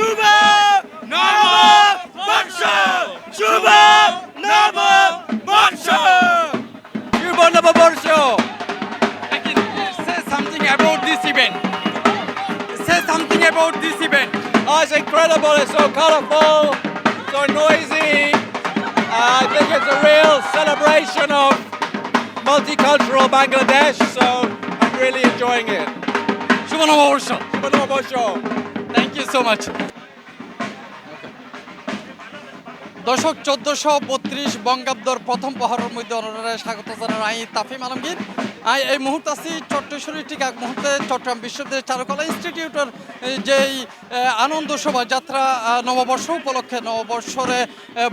শুভ নববর্ষ শুভ নববর্ষ শুভ নববর্ষ Say something about this event. Say something about this event. Oh, it's incredible. It's so colorful, so noisy. I think it's a real celebration of multicultural Bangladesh, so I'm really enjoying it. শুভ নববর্ষ। শুভ নববর্ষ। Thank you so much. দর্শক 1432 বঙ্গাব্দর প্রথম প্রহরের মধ্যে অনরারে স্বাগত জানার I তাফিম আলমগীর। এই মুহূর্তে আছি চট্টেশ্বরী ঠিক এক মুহূর্তে চট্টগ্রাম বিশ্ববিদ্যালয়ের চারুকলা ইনস্টিটিউটের যেই আনন্দ শোভাযাত্রা নববর্ষ উপলক্ষে নববর্ষরে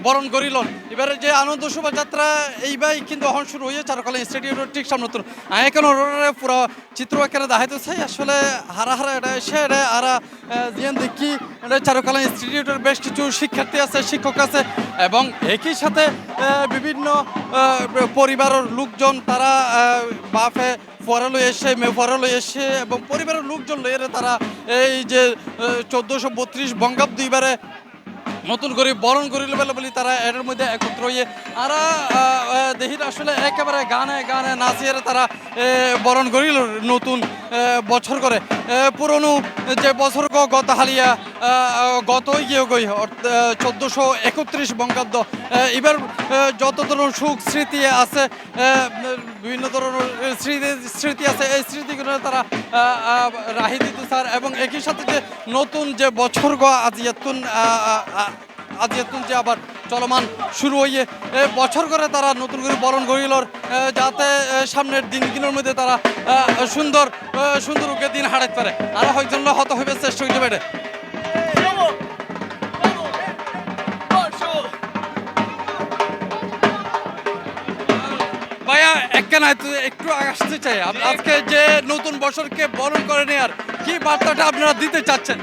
বরণ করিল এবারে যে আনন্দ শোভাযাত্রা এইবাই কিন্তু এখন শুরু হয়ে চারুকলা ইনস্টিটিউটের ঠিক সামনে তো এখন অনরারে পুরো চিত্র এখানে দেখাইতে চাই আসলে হারা হারা এটা এসে এটা আরা জিয়ান দেখি এটা চারুকলা ইনস্টিটিউটের বেশ কিছু শিক্ষার্থী আছে শিক্ষক আছে এবং একই সাথে বিভিন্ন পরিবারের লোকজন তারা বাফে ফরালো এসে মেয়ে ফরালো এসে এবং পরিবারের লোকজন লইয়ে তারা এই যে 1432 বঙ্গাব্দ এবারে নতুন করে বরণ করিল বলে তারা এর মধ্যে একত্র হয়ে আর দেহির আসলে একেবারে গানে গানে নাচিয়ে তারা বরণ করিল নতুন বছর করে পুরনো যে বছর গত হালিয়া গত গিয়ে গই 1431 বঙ্গাব্দ এবার যত ধরনের সুখ স্মৃতি আছে বিভিন্ন ধরনের স্মৃতি আছে এই স্মৃতিগুলো তারা রাহি দিত স্যার এবং একই সাথে যে নতুন যে বছর আজিয়াতুন যে আবার চলমান শুরু হইয়ে বছর করে তারা নতুন করে বরণ করিল যাতে সামনের দিনগুলোর মধ্যে তারা সুন্দর সুন্দর দিন হারাইতে পারে আর হয়তো হত হইবে চেষ্টা হইতে পারে ভাইয়া একটু আসতে চাই আজকে যে নতুন বছরকে বরণ করে নেওয়ার কি বার্তাটা আপনারা দিতে চাচ্ছেন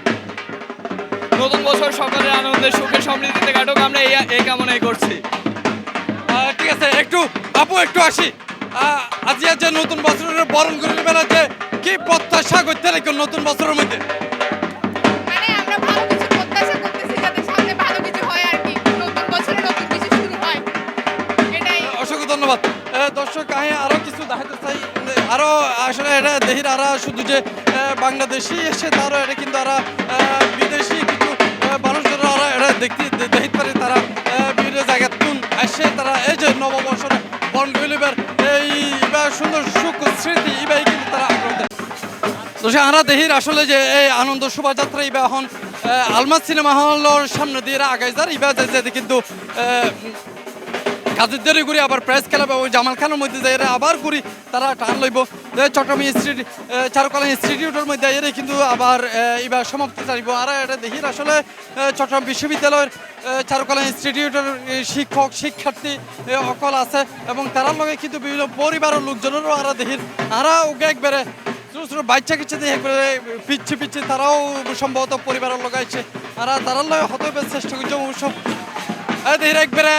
নতুন বছর সকলের আনন্দে সুখে সমৃদ্ধিতে কাটুক আমরা এই কামনাই করছি ঠিক আছে একটু আসি আজকে যে নতুন বছরের বরণ করে নেবেন যে কি প্রত্যাশা করতে রেখে নতুন বছরের মধ্যে মানে আমরা ভালো কিছু প্রত্যাশা করতেছি যাতে সামনে ভালো কিছু হয় আর কি নতুন বছরে নতুন কিছু শুরু হয় এটাই অসংখ্য ধন্যবাদ দর্শক আমি আরো কিছু দেখাতে চাই আরো আসলে এটা দেহির আরা শুধু যে বাংলাদেশি এসে তারও এটা কিন্তু আরা বিদেশি কিছু মানুষজন আরা এটা দেখতে পারে তারা বিভিন্ন জায়গায় তুন আসে তারা এই যে নববর্ষরে বরণ করিবার এই সুন্দর সুখ স্মৃতি এবার কিন্তু তারা আগ্রহ দেয় তো সে আরা দেহির আসলে যে এই আনন্দ শোভাযাত্রা এবার এখন আলমাজ সিনেমা হলের সামনে দিয়ে আগাই যার এবার যাইতে কিন্তু কাজের ঘুরি আবার প্রেস ক্লাব ওই জামাল খানের মধ্যে যাই আবার ঘুরি তারা টান লইব চট্টগ্রাম চারুকলা ইনস্টিটিউটের মধ্যে এর কিন্তু আবার এবার সমাপ্তি চাইব আর এটা দেখি আসলে চট্টগ্রাম বিশ্ববিদ্যালয়ের চারুকলা ইনস্টিটিউটের শিক্ষক শিক্ষার্থী অকল আছে এবং তারার লগে কিন্তু বিভিন্ন পরিবারের লোকজনেরও আর দেখির আরা ওকে একবারে ছোটো ছোটো বাচ্চা কিছু দিয়ে একবারে পিচ্ছে তারাও সম্ভবত পরিবারের লগাইছে আর তারার লগে হতে চেষ্টা করছে অবশ্য দেখির একবারে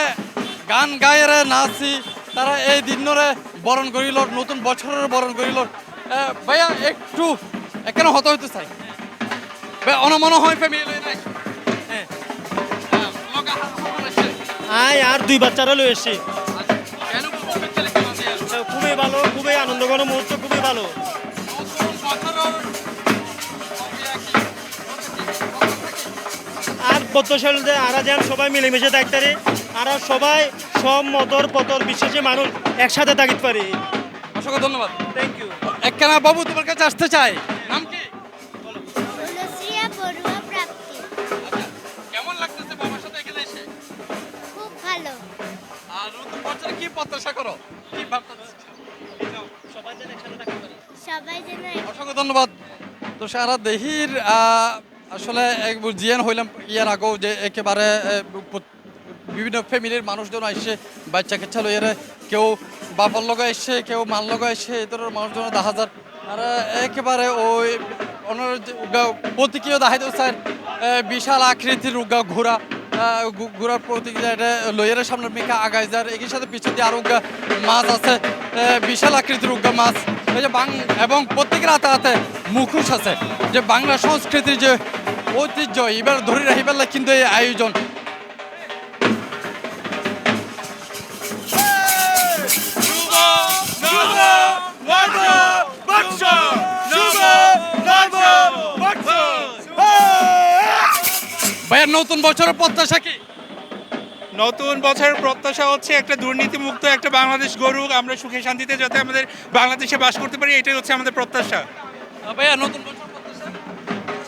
গান গায়েরে নাচি তারা এই দিনরে বরণ করিল নতুন বছরের বরণ করিল ভাইয়া একটু এখানে হতে চাই ভাই অনমন হয় ফ্যামিলি নাই আয় আর দুই বাচ্চারা লই এসছি খুবই ভালো খুবই আনন্দঘন মুহূর্ত খুবই ভালো আর প্রত্যাশাল যে আরা যেন সবাই মিলেমিশে থাকতে পারে আর সবাই সব মতর পতর বিশ্বাসী মানুষ একসাথে থাকিতে পারে অসংখ্য ধন্যবাদ থ্যাংক ইউ একখানা বাবু তোমার কাছে আসতে চাই নাম কি অনুশ্রিয়া বড়ুয়া প্রাপ্তি কেমন লাগতেছে বাবার সাথে এখানে এসে খুব ভালো আর নতুন বছরে কি প্রত্যাশা করো কি ভাবতেছো সবাই যেন একসাথে থাকতে পারে সবাই যেন অসংখ্য ধন্যবাদ তো সারা দেহির আসলে জিয়ান হইলাম ইয়ার আগেও যে একেবারে বিভিন্ন ফ্যামিলির মানুষজন আসছে বাচ্চা কাচ্চা লইয়ারে কেউ বাবার লগা এসছে কেউ মার লগা এসছে এই ধরনের মানুষজন দেখা যার আর একেবারে ওই ওনার প্রতীকীয় দেখা দেয় স্যার বিশাল আকৃতির ঘোড়া ঘোড়ার প্রতীকীয় এটা লইয়ারের সামনের মেখে আগায় যার একই সাথে পিছন দিয়ে আরো মাছ আছে বিশাল আকৃতির মাছ এই যে এবং প্রত্যেকের হাতে হাতে মুখোশ আছে যে বাংলা সংস্কৃতির যে ঐতিহ্য এবার ধরে রাখিবার লাগে কিন্তু এই আয়োজন। ভাইয়া নতুন বছরের প্রত্যাশা কি? নতুন বছরের প্রত্যাশা হচ্ছে একটা দুর্নীতিমুক্ত একটা বাংলাদেশ গড়ুক, আমরা সুখে শান্তিতে যাতে আমাদের বাংলাদেশে বাস করতে পারি, এটাই হচ্ছে আমাদের প্রত্যাশা। ভাইয়া নতুন বছর প্রত্যাশা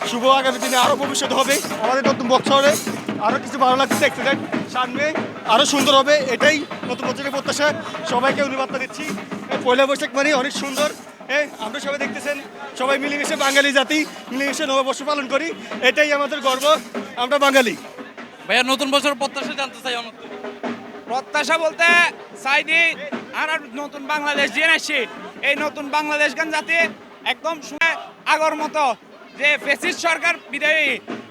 শুভ আগামী দিনে আরও ভবিষ্যৎ হবে, আমাদের নতুন বছরে আরও কিছু ভালো লাগছে, দেখতে দেখ সামনে আরও সুন্দর হবে, এটাই নতুন বছরের প্রত্যাশা। সবাইকে অনুবাদ দিচ্ছি, পয়লা বৈশাখ মানে অনেক সুন্দর। আমরা সবাই দেখতেছেন, সবাই মিলেমিশে বাঙালি জাতি মিলেমিশে নববর্ষ পালন করি, এটাই আমাদের গর্ব, আমরা বাঙালি। ভাইয়া নতুন বছরের প্রত্যাশা জানতে চাই আমার। প্রত্যাশা বলতে চাইনি আর নতুন বাংলাদেশ যে আসছে, এই নতুন বাংলাদেশ গান যাতে একদম শুনে আগর মতো যে ফেসিস্ট সরকার বিদায়ী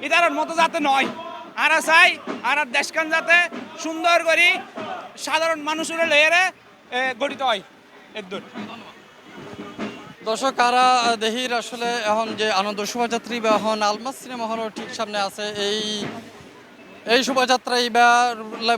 ইদারের মতো যাতে নয়, আর চাই আর দেশখান যাতে সুন্দর করি সাধারণ মানুষের লেয়ারে গঠিত হয়। এর দর্শক আরা দেহির আসলে এখন যে আনন্দ শোভাযাত্রী বা এখন আলমাস সিনেমা হলও ঠিক সামনে আছে, এই শোভাযাত্রা এবার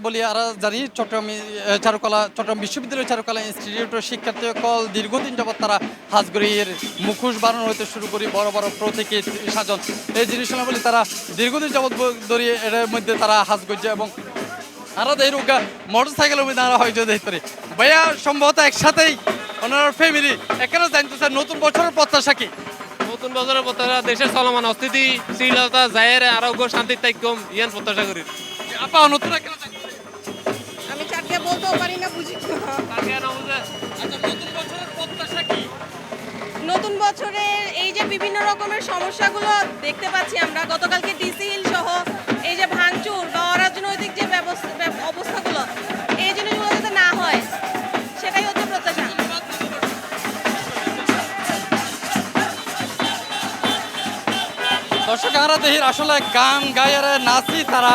বলি আর জানি চট্টগ্রাম বিশ্ববিদ্যালয় চারুকলা ইনস্টিটিউটের শিক্ষার্থী সকল দীর্ঘদিন যাবৎ তারা হাজগড়ির মুখোশ বানানো হইতে শুরু করি, বড় বড় প্রতীকী সাজন এই জিনিসগুলো বলি তারা দীর্ঘদিন যাবৎ ধরিয়ে এর মধ্যে তারা হাজগজ্জা এবং আরো দেহির উগা মোটর সাইকেলের মধ্যে আরা হয় যদি ভাইয়া সম্ভবত একসাথেই ওনার ফ্যামিলি এখানে জানতে চান নতুন বছরের প্রত্যাশা কি? নতুন বছরের প্রত্যাশা দেশের চলমান অস্থিতি শীলতা জায়ের আরোগ্য শান্তির তাইকম ইয়ান প্রত্যাশা করি। আপা নতুন এখানে আমি চারটে বলতেও পারি না, বুঝি নতুন বছরের প্রত্যাশা কি? নতুন বছরের এই যে বিভিন্ন রকমের সমস্যাগুলো দেখতে পাচ্ছি আমরা, গতকালকে ডিসি হিল সহ এই যে ভাঙচুর বা অরাজনৈতিক যে অবস্থাগুলো, এই জিনিসগুলো যাতে না হয় সেটাই হচ্ছে প্রত্যাশা। দর্শক আমরা দেহির আসলে গান গায়ের নাচি তারা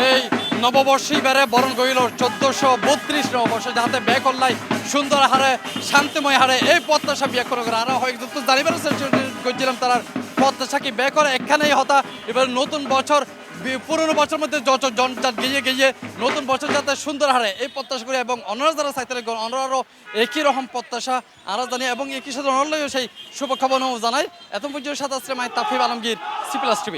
এই নববর্ষী বেড়ে বরণ গইল 1432 নববর্ষ যাতে বেকল্লাই সুন্দর হারে শান্তিময় হারে এই প্রত্যাশা বিয়ে করে আরো হয়তো জানিবার চেষ্টা করছিলাম তারা প্রত্যাশা কি বে করে এখানেই হতা এবার নতুন বছর পুরনো বছরের মধ্যে যত জনজাত গিয়ে গিয়ে নতুন বছর যাতে সুন্দর হারে এই প্রত্যাশা করি এবং অন্যরা যারা চাইতে অন্যরাও একই রকম প্রত্যাশা আমরা জানি এবং একই সাথে অন্যরাও সেই শুভকামনাও জানাই। এত পর্যন্ত সাথে আসলে তাফিম আলমগীর, C+ TV।